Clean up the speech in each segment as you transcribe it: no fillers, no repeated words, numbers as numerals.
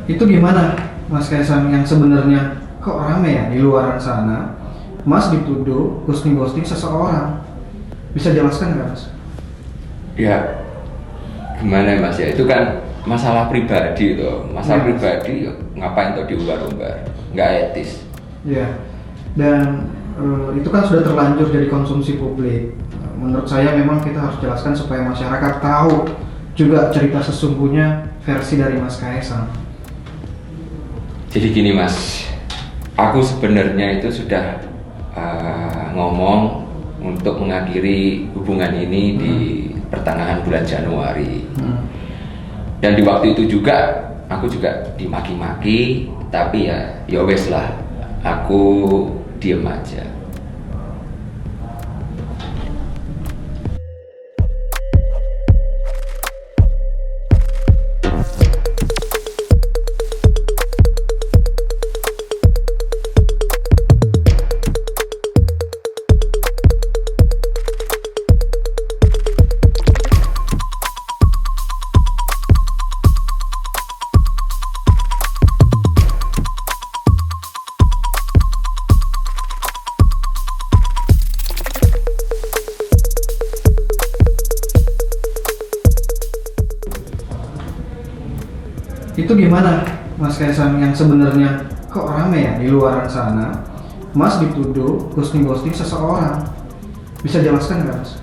Itu gimana Mas Kaisang, yang sebenarnya kok rame ya di luaran sana, Mas dituduh ghosting seseorang. Bisa jelaskan nggak Mas? Ya gimana Mas ya, itu kan masalah pribadi tuh. Masalah pribadi ngapain tuh diumbar-umbar, nggak etis. Ya, dan itu kan sudah terlanjur jadi konsumsi publik. Menurut saya memang kita harus jelaskan supaya masyarakat tahu juga cerita sesungguhnya versi dari Mas Kaisang. Jadi gini Mas, aku sebenarnya itu sudah ngomong untuk mengakhiri hubungan ini di pertengahan bulan Januari. Dan di waktu itu juga aku juga dimaki-maki, tapi ya wes lah, aku diem aja. Itu gimana Mas Kaisang, yang sebenarnya kok rame ya di luaran sana, Mas dituduh ghosting seseorang. Bisa jelaskan nggak Mas?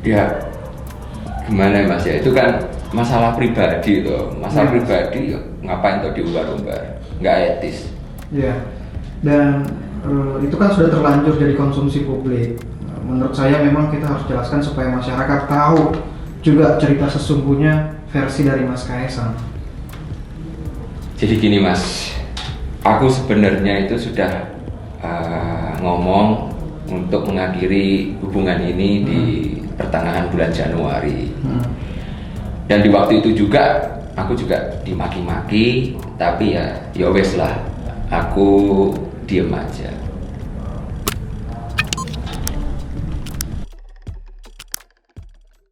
Ya gimana Mas ya, itu kan masalah pribadi tuh. Masalah pribadi ngapain tuh diumbar-umbar, nggak etis. Ya, dan itu kan sudah terlanjur jadi konsumsi publik. Menurut saya memang kita harus jelaskan supaya masyarakat tahu juga cerita sesungguhnya versi dari Mas Kaisang. Jadi gini Mas, aku sebenarnya itu sudah ngomong untuk mengakhiri hubungan ini di pertengahan bulan Januari. Dan di waktu itu juga aku juga dimaki-maki, tapi ya wes lah, aku diem aja.